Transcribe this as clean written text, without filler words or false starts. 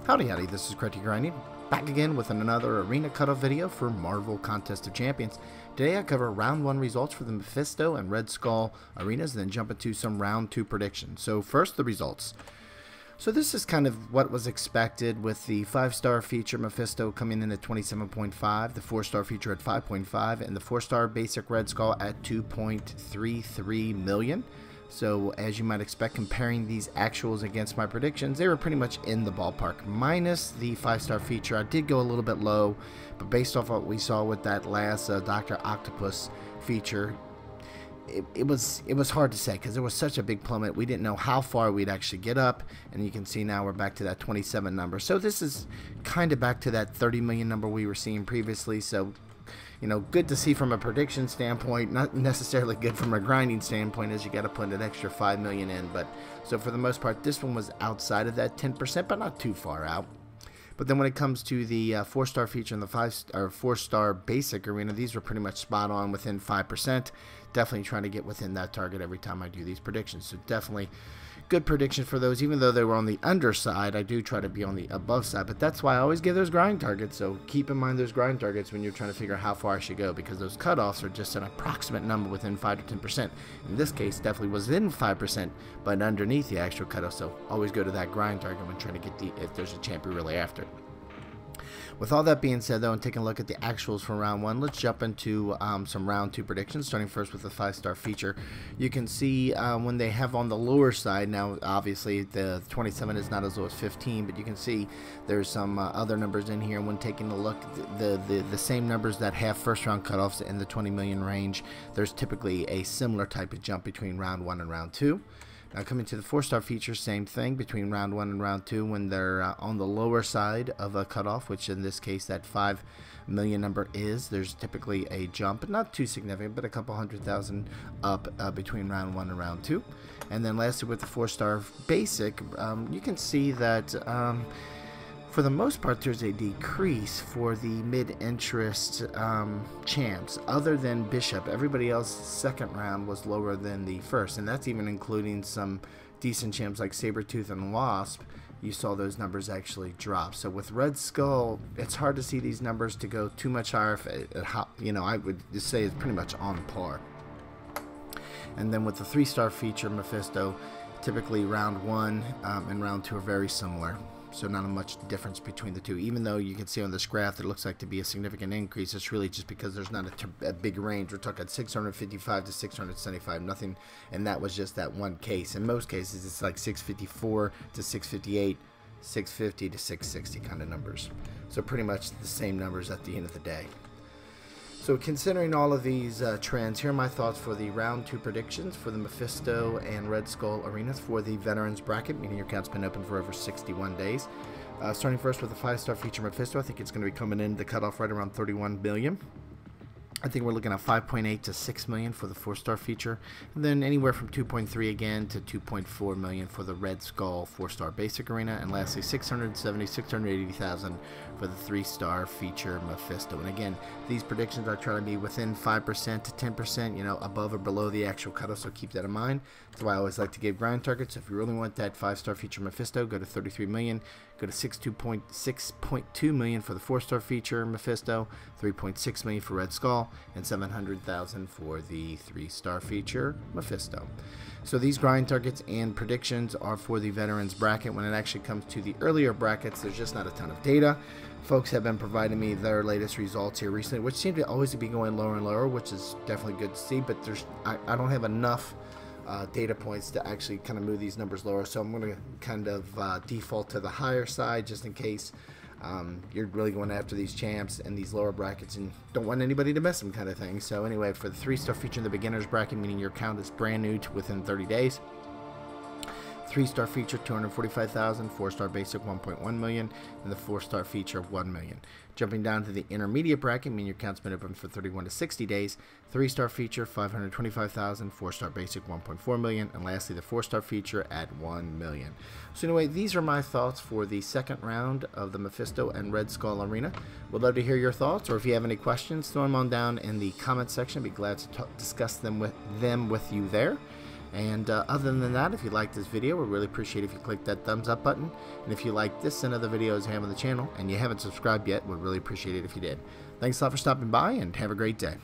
Howdy, this is Crafty Grinding, back again with another Arena Cutoff video for Marvel Contest of Champions. Today I cover Round 1 results for the Mephisto and Red Skull arenas, and then jump into some Round 2 predictions. So first, the results. So this is kind of what was expected, with the 5-star feature Mephisto coming in at 27.5, the 4-star feature at 5.5, and the 4-star basic Red Skull at 2.33 million. So, as you might expect, comparing these actuals against my predictions, they were pretty much in the ballpark. Minus the 5-star feature, I did go a little bit low, but based off what we saw with that last Dr. Octopus feature, it was hard to say because there was such a big plummet. We didn't know how far we'd actually get up, and you can see now we're back to that 27 number. So this is kind of back to that 30 million number we were seeing previously. So, you know, good to see from a prediction standpoint, not necessarily good from a grinding standpoint, as you got to put an extra 5 million in. But so for the most part, this one was outside of that 10%, but not too far out. But then when it comes to the 4-star feature and the 4-star basic arena, these were pretty much spot on within 5%. Definitely trying to get within that target every time I do these predictions. So definitely good prediction for those. Even though they were on the underside, I do try to be on the above side. But that's why I always give those grind targets. So keep in mind those grind targets when you're trying to figure out how far I should go, because those cutoffs are just an approximate number within 5 to 10%. In this case, definitely was within 5%, but underneath the actual cutoff. So always go to that grind target when trying to get if there's a champ you're really after. With all that being said, though, and taking a look at the actuals for Round 1, let's jump into some Round 2 predictions, starting first with the 5-star feature. You can see when they have on the lower side, now obviously the 27 is not as low as 15, but you can see there's some other numbers in here. When taking a look, the same numbers that have first-round cutoffs in the 20 million range, there's typically a similar type of jump between Round 1 and Round 2. Now coming to the 4-star feature, same thing between Round 1 and Round 2 when they're on the lower side of a cutoff, which in this case that 5 million number is. There's typically a jump, not too significant, but a couple 100,000 up between Round 1 and Round 2. And then lastly with the 4-star basic, you can see that for the most part, there's a decrease for the mid-interest champs. Other than Bishop, everybody else's second round was lower than the first, and that's even including some decent champs like Sabretooth and Wasp. You saw those numbers actually drop. So with Red Skull, it's hard to see these numbers to go too much higher. You know, I would just say it's pretty much on par. And then with the 3-star feature, Mephisto, typically Round 1 and Round 2 are very similar. So not a much difference between the two. Even though you can see on this graph it looks like to be a significant increase, it's really just because there's not a big range. We're talking 655 to 675, nothing, and that was just that one case. In most cases it's like 654 to 658, 650 to 660 kind of numbers. So pretty much the same numbers at the end of the day. So considering all of these trends, here are my thoughts for the Round 2 predictions for the Mephisto and Red Skull arenas for the Veterans bracket, meaning your account's been open for over 61 days. Starting first with the 5-star feature Mephisto, I think it's going to be coming in the cutoff right around 31 billion. I think we're looking at 5.8 to 6 million for the 4-star feature, and then anywhere from 2.3 again to 2.4 million for the Red Skull 4-star basic arena, and lastly 680,000 for the 3-star feature Mephisto. And again, these predictions are trying to be within 5% to 10%, you know, above or below the actual cutoff, so keep that in mind. That's why I always like to give grind targets. If you really want that 5-star feature Mephisto, go to 33 million. Go to 6.2 million for the 4-star feature Mephisto, 3.6 million for Red Skull, and 700,000 for the 3-star feature Mephisto. So these grind targets and predictions are for the Veterans bracket. When it actually comes to the earlier brackets, there's just not a ton of data. Folks have been providing me their latest results here recently, which seem to always be going lower and lower, which is definitely good to see, but I don't have enough data points to actually kind of move these numbers lower, so I'm going to kind of default to the higher side just in case you're really going after these champs and these lower brackets and don't want anybody to miss them kind of thing. So anyway, for the 3-star feature in the beginners bracket, meaning your account is brand new to within 30 days, 3-star feature 245,000, 4-star basic 1.1 million, and the 4-star feature 1 million. Jumping down to the intermediate bracket, meaning your account's been open for 31 to 60 days, 3-star feature 525,000, 4-star basic 1.4 million, and lastly the 4-star feature at 1 million. So anyway, these are my thoughts for the second round of the Mephisto and Red Skull arena. Would love to hear your thoughts, or if you have any questions, throw them on down in the comment section. I'd be glad to discuss them with you there. And other than that, if you like this video, we'd really appreciate if you click that thumbs up button. And if you like this and other videos I have on the channel and you haven't subscribed yet, we'd really appreciate it if you did. Thanks a lot for stopping by and have a great day.